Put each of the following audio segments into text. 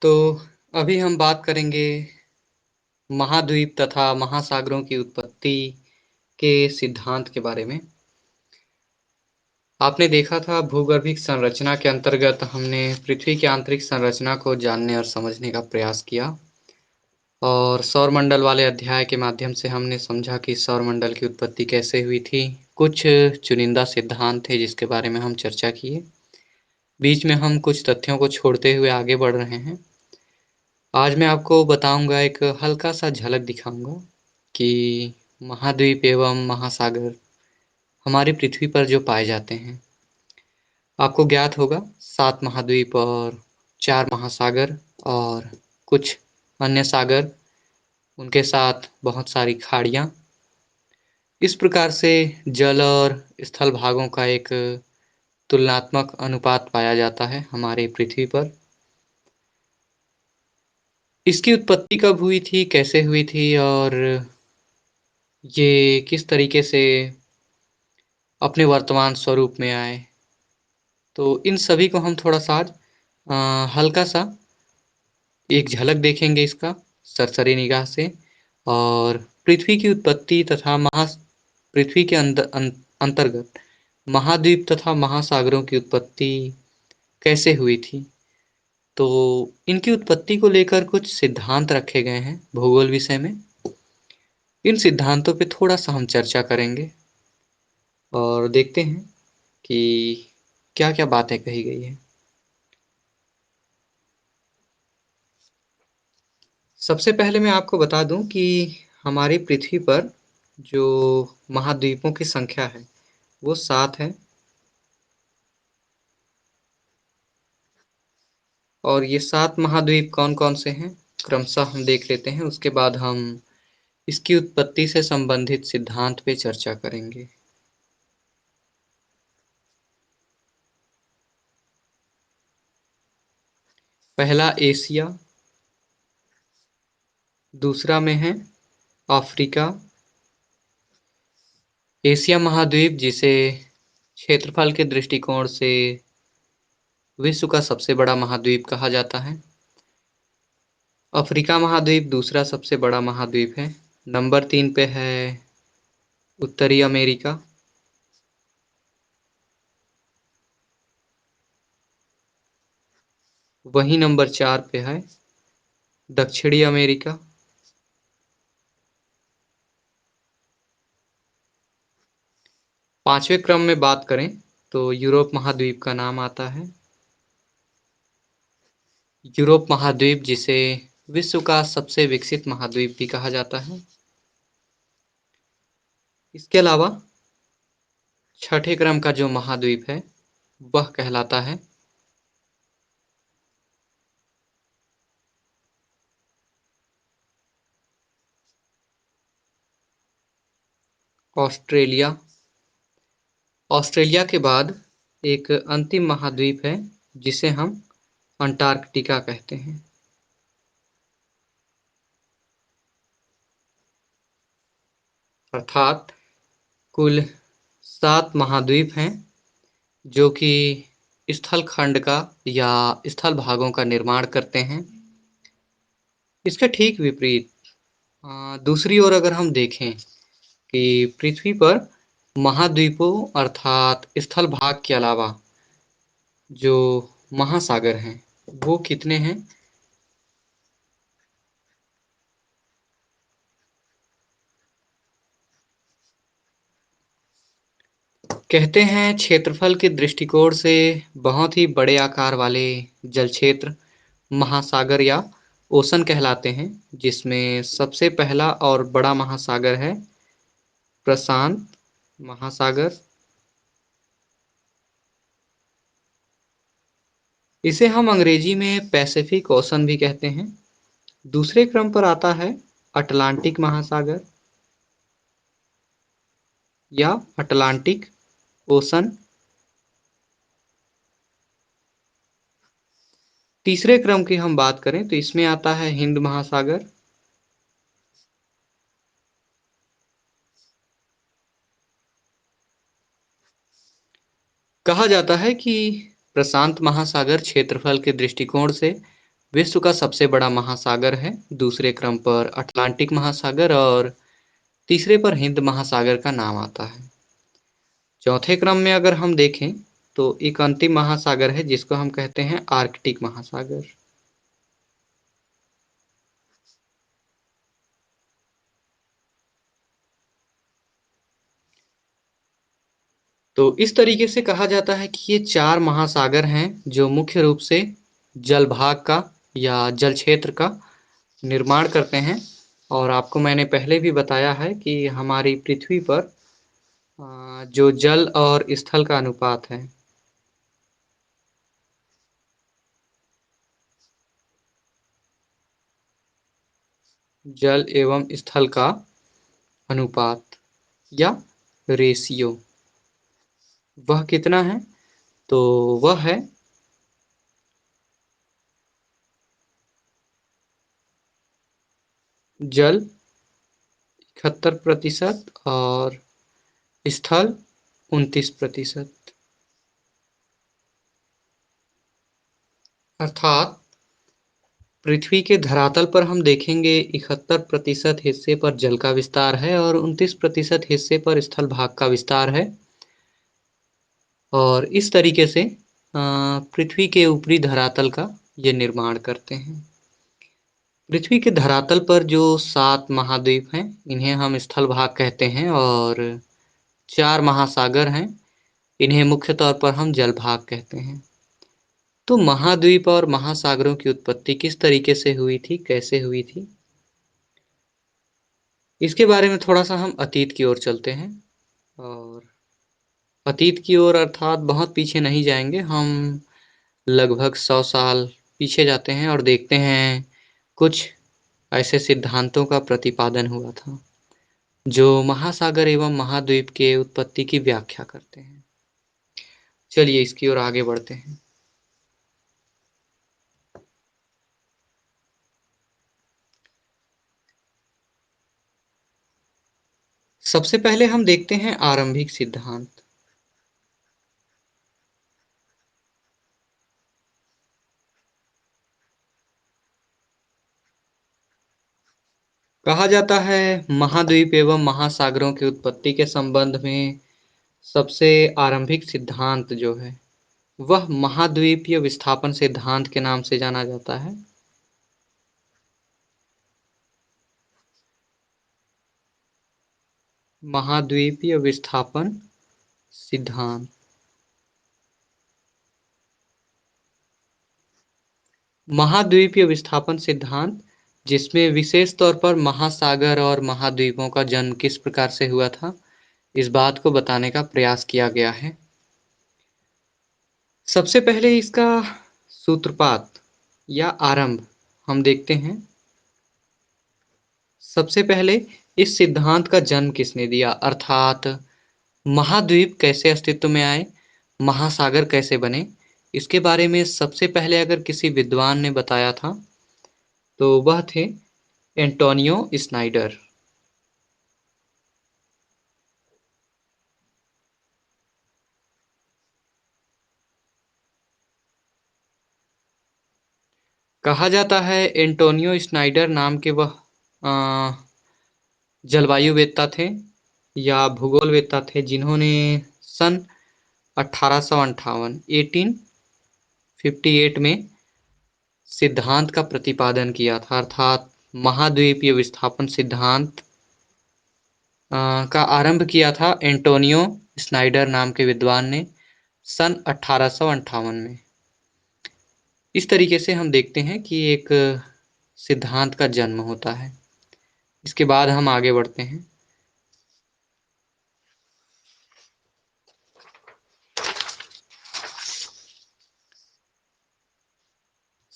तो अभी हम बात करेंगे महाद्वीप तथा महासागरों की उत्पत्ति के सिद्धांत के बारे में। आपने देखा था भूगर्भिक संरचना के अंतर्गत हमने पृथ्वी की आंतरिक संरचना को जानने और समझने का प्रयास किया और सौरमंडल वाले अध्याय के माध्यम से हमने समझा कि सौरमंडल की उत्पत्ति कैसे हुई थी। कुछ चुनिंदा सिद्धांत थे जिसके बारे में हम चर्चा किए। बीच में हम कुछ तथ्यों को छोड़ते हुए आगे बढ़ रहे हैं। आज मैं आपको बताऊंगा, एक हल्का सा झलक दिखाऊंगा कि महाद्वीप एवं महासागर हमारी पृथ्वी पर जो पाए जाते हैं। आपको ज्ञात होगा 7 महाद्वीप और 4 महासागर और कुछ अन्य सागर, उनके साथ बहुत सारी खाड़ियाँ। इस प्रकार से जल और स्थल भागों का एक तुलनात्मक अनुपात पाया जाता है हमारी पृथ्वी पर। इसकी उत्पत्ति कब हुई थी, कैसे हुई थी और ये किस तरीके से अपने वर्तमान स्वरूप में आए, तो इन सभी को हम थोड़ा-सा आज हल्का सा एक झलक देखेंगे इसका सरसरी निगाह से। और पृथ्वी की उत्पत्ति तथा पृथ्वी के अंतर्गत महाद्वीप तथा महासागरों की उत्पत्ति कैसे हुई थी, तो इनकी उत्पत्ति को लेकर कुछ सिद्धांत रखे गए हैं भूगोल विषय में। इन सिद्धांतों पे थोड़ा-सा हम चर्चा करेंगे और देखते हैं कि क्या-क्या बातें कही गई हैं। सबसे पहले मैं आपको बता दूं कि हमारी पृथ्वी पर जो महाद्वीपों की संख्या है वो 7 है। और ये 7 महाद्वीप कौन-कौन से हैं, क्रमशः हम देख लेते हैं। उसके बाद हम इसकी उत्पत्ति से संबंधित सिद्धांत पे चर्चा करेंगे। पहला एशिया, दूसरा में है अफ्रीका। एशिया महाद्वीप, जिसे क्षेत्रफल के दृष्टिकोण से विश्व का सबसे बड़ा महाद्वीप कहा जाता है। अफ्रीका महाद्वीप दूसरा सबसे बड़ा महाद्वीप है। नंबर 3 पे है उत्तरी अमेरिका। वहीं नंबर 4 पे है दक्षिणी अमेरिका। पांचवें क्रम में बात करें तो यूरोप महाद्वीप का नाम आता है। यूरोप महाद्वीप, जिसे विश्व का सबसे विकसित महाद्वीप भी कहा जाता है। इसके अलावा छठे क्रम का जो महाद्वीप है वह कहलाता है ऑस्ट्रेलिया। ऑस्ट्रेलिया के बाद एक अंतिम महाद्वीप है जिसे हम अंटार्कटिका कहते हैं। अर्थात कुल 7 महाद्वीप हैं जो कि स्थल खंड का या स्थल भागों का निर्माण करते हैं। इसके ठीक विपरीत दूसरी ओर अगर हम देखें कि पृथ्वी पर महाद्वीपों अर्थात स्थल भाग के अलावा जो महासागर हैं वो कितने हैं। कहते हैं क्षेत्रफल के दृष्टिकोण से बहुत ही बड़े आकार वाले जल क्षेत्र महासागर या ओशन कहलाते हैं, जिसमें सबसे पहला और बड़ा महासागर है प्रशांत महासागर। इसे हम अंग्रेजी में पैसिफिक ओशन भी कहते हैं। दूसरे क्रम पर आता है अटलांटिक महासागर या अटलांटिक ओशन। तीसरे क्रम की हम बात करें तो इसमें आता है हिंद महासागर। कहा जाता है कि प्रशांत महासागर क्षेत्रफल के दृष्टिकोण से विश्व का सबसे बड़ा महासागर है, दूसरे क्रम पर अटलांटिक महासागर और तीसरे पर हिंद महासागर का नाम आता है। चौथे क्रम में अगर हम देखें तो एक अंतिम महासागर है जिसको हम कहते हैं आर्कटिक महासागर। तो इस तरीके से कहा जाता है कि ये चार महासागर हैं जो मुख्य रूप से जल भाग का या जल क्षेत्र का निर्माण करते हैं। और आपको मैंने पहले भी बताया है कि हमारी पृथ्वी पर जो जल और स्थल का अनुपात है, जल एवं स्थल का अनुपात या रेशियो, वह कितना है? तो वह है जल 71% और स्थल 29%। अर्थात पृथ्वी के धरातल पर हम देखेंगे 71% हिस्से पर जल का विस्तार है और 29% हिस्से पर स्थल भाग का विस्तार है। और इस तरीके से पृथ्वी के ऊपरी धरातल का ये निर्माण करते हैं। पृथ्वी के धरातल पर जो 7 महाद्वीप हैं, इन्हें हम स्थल भाग कहते हैं और 4 महासागर हैं, इन्हें मुख्य तौर पर हम जल भाग कहते हैं। तो महाद्वीप और महासागरों की उत्पत्ति किस तरीके से हुई थी, कैसे हुई थी, इसके बारे में थोड़ा-सा हम अतीत की ओर चलते हैं। और अतीत की ओर अर्थात बहुत पीछे नहीं जाएँगे, हम लगभग 100 साल पीछे जाते हैं और देखते हैं कुछ ऐसे सिद्धांतों का प्रतिपादन हुआ था, जो महासागर एवं महाद्वीप के उत्पत्ति की व्याख्या करते हैं। चलिए इसकी ओर आगे बढ़ते हैं। सबसे पहले हम देखते हैं आरंभिक सिद्धांत। कहा जाता है महाद्वीप एवं महासागरों की उत्पत्ति के संबंध में सबसे आरंभिक सिद्धांत जो है, वह महाद्वीपीय विस्थापन सिद्धांत के नाम से जाना जाता है। महाद्वीपीय विस्थापन सिद्धांत। महाद्वीपीय विस्थापन सिद्धांत, जिसमें विशेष तौर पर महासागर और महाद्वीपों का जन्म किस प्रकार से हुआ था, इस बात को बताने का प्रयास किया गया है। सबसे पहले इसका सूत्रपात या आरंभ हम देखते हैं। सबसे पहले इस सिद्धांत का जन्म किसने दिया, अर्थात महाद्वीप कैसे अस्तित्व में आए, महासागर कैसे बने, इसके बारे में सबसे पहले अगर किसी विद्वान ने बताया था तो वह थे एंटोनियो स्नाइडर। कहा जाता है एंटोनियो स्नाइडर नाम के वह जलवायुवेत्ता थे या भूगोलवेत्ता थे, जिन्होंने सन 1858 1858 में सिद्धांत का प्रतिपादन किया था, अर्थात महाद्वीपीय विस्थापन सिद्धांत का आरंभ किया था एंटोनियो स्नाइडर नाम के विद्वान ने सन 1858 में। इस तरीके से हम देखते हैं कि एक सिद्धांत का जन्म होता है। इसके बाद हम आगे बढ़ते हैं।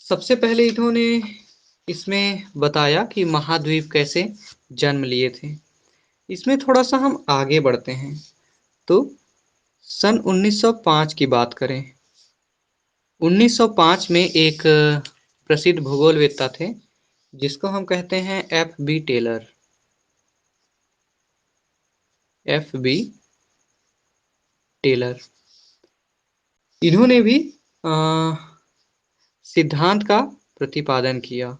सबसे पहले इन्होंने इसमें बताया कि महाद्वीप कैसे जन्म लिए थे। इसमें थोड़ा-सा हम आगे बढ़ते हैं। तो सन 1905 की बात करें। 1905 में एक प्रसिद्ध भूगोलवेत्ता थे, जिसको हम कहते हैं F B Taylor. F B Taylor. इन्होंने भी सिद्धांत का प्रतिपादन किया।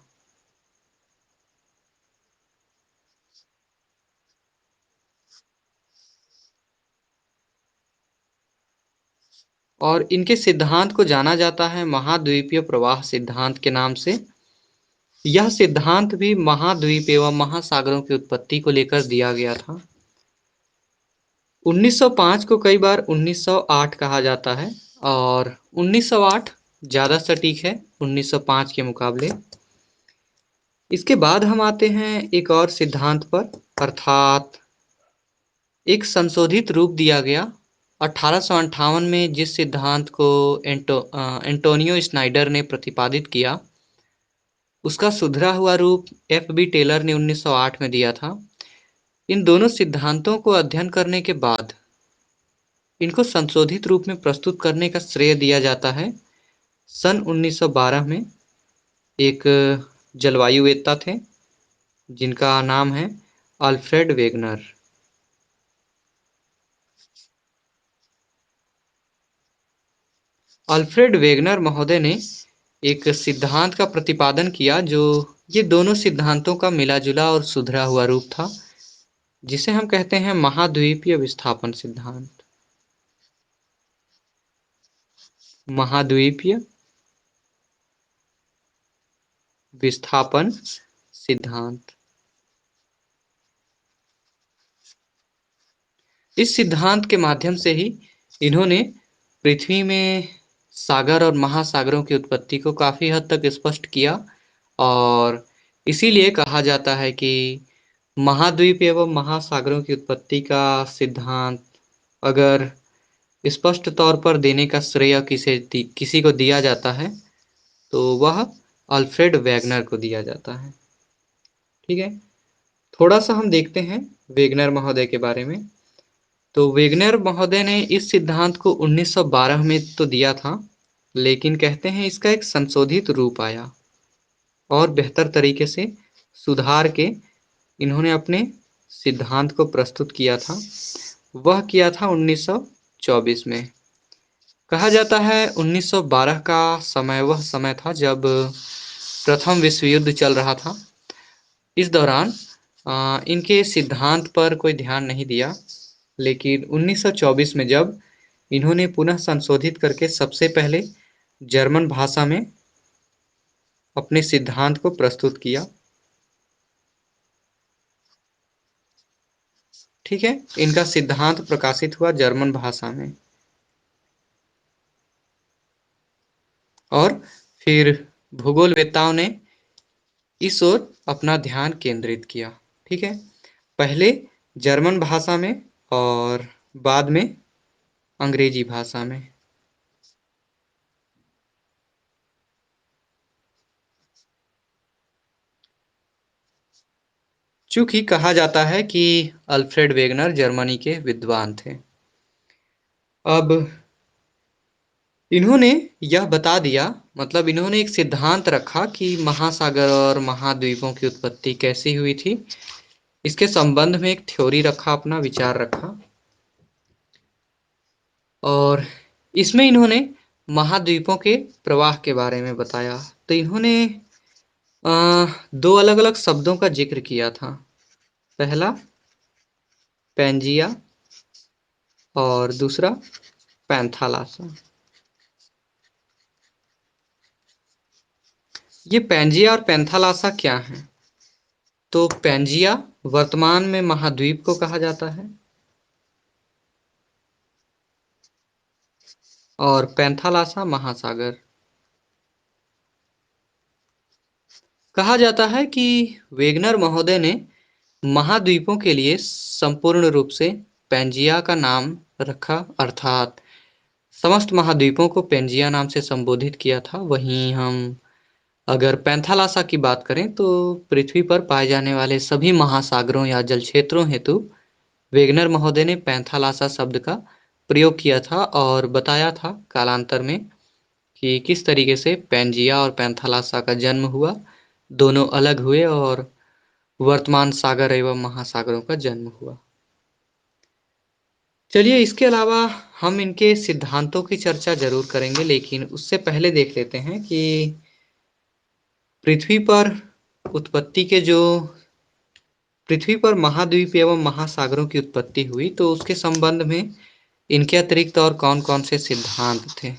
और इनके सिद्धांत को जाना जाता है महाद्वीपीय प्रवाह सिद्धांत के नाम से। यह सिद्धांत भी महाद्वीप एवं महासागरों की उत्पत्ति को लेकर दिया गया था। 1905 को कई बार 1908 कहा जाता है और 1908 ज़्यादा सटीक है 1905 के मुकाबले। इसके बाद हम आते हैं एक और सिद्धांत पर, अर्थात एक संशोधित रूप दिया गया 1858 में जिस सिद्धांत को एंटोनियो स्नाइडर ने प्रतिपादित किया, उसका सुधरा हुआ रूप F.B. टेलर ने 1908 में दिया था। इन दोनों सिद्धांतों को अध्ययन करने के बाद इनको संशोधित रूप में प्रस्तुत करने का श्रेय दिया जाता है सन 1912 में एक जलवायुवेत्ता थे जिनका नाम है अल्फ्रेड वेगनर। अल्फ्रेड वेगनर महोदय ने एक सिद्धांत का प्रतिपादन किया जो ये दोनों सिद्धांतों का मिला-जुला और सुधरा हुआ रूप था, जिसे हम कहते हैं महाद्वीपीय विस्थापन सिद्धांत। महाद्वीपीय विस्थापन सिद्धांत। इस सिद्धांत के माध्यम से ही इन्होंने पृथ्वी में सागर और महासागरों की उत्पत्ति को काफी हद तक स्पष्ट किया और इसीलिए कहा जाता है कि महाद्वीप एवं महासागरों की उत्पत्ति का सिद्धांत अगर स्पष्ट तौर पर देने का श्रेय किसी को दिया जाता है तो वह अल्फ्रेड वेगनर को दिया जाता है। ठीक है, थोड़ा सा हम देखते हैं वेगनर महोदय के बारे में। तो वेगनर महोदय ने इस सिद्धांत को 1912 में तो दिया था, लेकिन कहते हैं इसका एक संशोधित रूप आया और बेहतर तरीके से सुधार के इन्होंने अपने सिद्धांत को प्रस्तुत किया था। वह किया था 1924 में। कहा जाता है 1912 का समय वह समय था जब प्रथम विश्व युद्ध चल रहा था। इस दौरान इनके सिद्धांत पर कोई ध्यान नहीं दिया, लेकिन 1924 में जब इन्होंने पुनः संशोधित करके सबसे पहले जर्मन भाषा में अपने सिद्धांत को प्रस्तुत किया। ठीक है, इनका सिद्धांत प्रकाशित हुआ जर्मन भाषा में और फिर भूगोलवेत्ताओं ने इस ओर अपना ध्यान केंद्रित किया। ठीक है, पहले जर्मन भाषा में और बाद में अंग्रेजी भाषा में। चूंकि कहा जाता है कि अल्फ्रेड वेगनर जर्मनी के विद्वान थे। अब इन्होंने यह बता दिया, मतलब इन्होंने एक सिद्धांत रखा कि महासागर और महाद्वीपों की उत्पत्ति कैसी हुई थी। इसके संबंध में एक थ्योरी रखा, अपना विचार रखा और इसमें इन्होंने महाद्वीपों के प्रवाह के बारे में बताया। तो इन्होंने दो अलग-अलग शब्दों का जिक्र किया था। पहला पैंजिया और दूसरा पैंथालासा। ये पैंजिया और पैंथालासा क्या हैं? तो पैंजिया वर्तमान में महाद्वीप को कहा जाता है और पैंथालासा महासागर। कहा जाता है कि वेगनर महोदय ने महाद्वीपों के लिए संपूर्ण रूप से पैंजिया का नाम रखा, अर्थात समस्त महाद्वीपों को पैंजिया नाम से संबोधित किया था। वहीं हम अगर पैंथालासा की बात करें तो पृथ्वी पर पाए जाने वाले सभी महासागरों या जल क्षेत्रों हेतु वेगनर महोदय ने पैंथालासा शब्द का प्रयोग किया था और बताया था कालांतर में कि किस तरीके से पैंजिया और पैंथालासा का जन्म हुआ, दोनों अलग हुए और वर्तमान सागर एवं महासागरों का जन्म हुआ। चलिए, इसके अलावा हम इनके सिद्धांतों की चर्चा जरूर करेंगे, लेकिन उससे पहले देख लेते हैं कि पृथ्वी पर उत्पत्ति के जो पृथ्वी पर महाद्वीप एवं महासागरों की उत्पत्ति हुई तो उसके संबंध में इनके अतिरिक्त और कौन-कौन से सिद्धांत थे?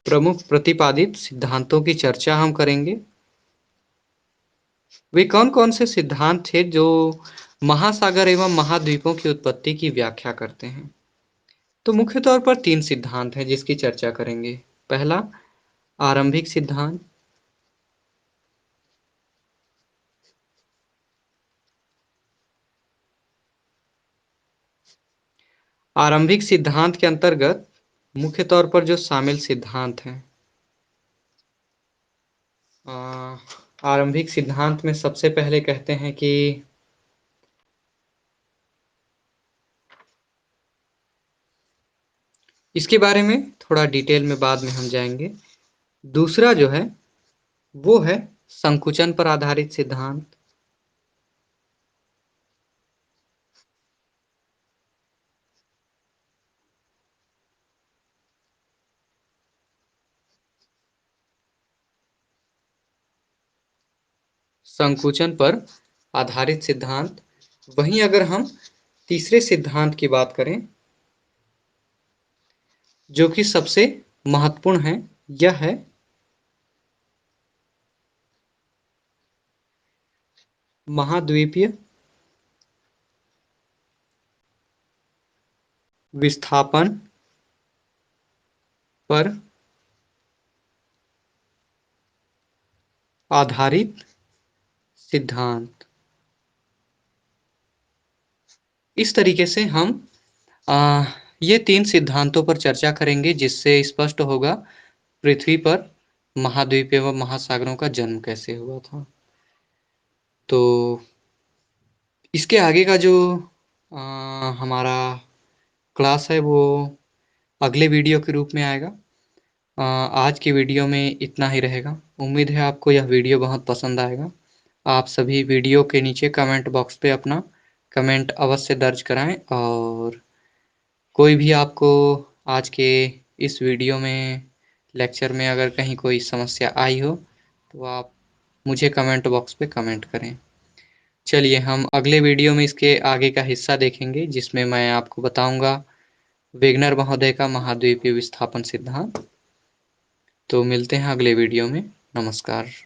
प्रमुख प्रतिपादित सिद्धांतों की चर्चा हम करेंगे। वे कौन-कौन से सिद्धांत थे जो महासागर एवं महाद्वीपों की उत्पत्ति की व्याख्या करते हैं? तो मुख्य तौर पर 3 सिद्धांत हैं जिसकी चर्चा करेंगे। पहला आरंभिक सिद्धांत, आरंभिक सिद्धांत के अंतर्गत मुख्य तौर पर जो शामिल सिद्धांत हैं आरंभिक सिद्धांत में सबसे पहले कहते हैं कि इसके बारे में थोड़ा डिटेल में बाद में हम जाएंगे। दूसरा जो है वो है संकुचन पर आधारित सिद्धांत। संकुचन पर आधारित सिद्धांत। वहीं अगर हम तीसरे सिद्धांत की बात करें जो कि सबसे महत्वपूर्ण है, यह है महाद्वीपीय विस्थापन पर आधारित सिद्धांत। इस तरीके से हम ये 3 सिद्धांतों पर चर्चा करेंगे जिससे स्पष्ट होगा पृथ्वी पर महाद्वीप एवं महासागरों का जन्म कैसे हुआ था। तो इसके आगे का जो हमारा क्लास है वो अगले वीडियो के रूप में आएगा। आज की वीडियो में इतना ही रहेगा। उम्मीद है आपको यह वीडियो बहुत पसंद आएगा। आप सभी वीडियो के नीचे कमेंट बॉक्स पे अपना कमेंट अवश्य दर्ज कराएं और कोई भी आपको आज के इस वीडियो में लेक्चर में अगर कहीं कोई समस्या आई हो तो आप मुझे कमेंट बॉक्स पे कमेंट करें। चलिए हम अगले वीडियो में इसके आगे का हिस्सा देखेंगे जिसमें मैं आपको बताऊंगा वेगनर महोदय का महाद्वीपीय विस्थापन सिद्धांत। तो मिलते हैं अगले वीडियो में। नमस्कार।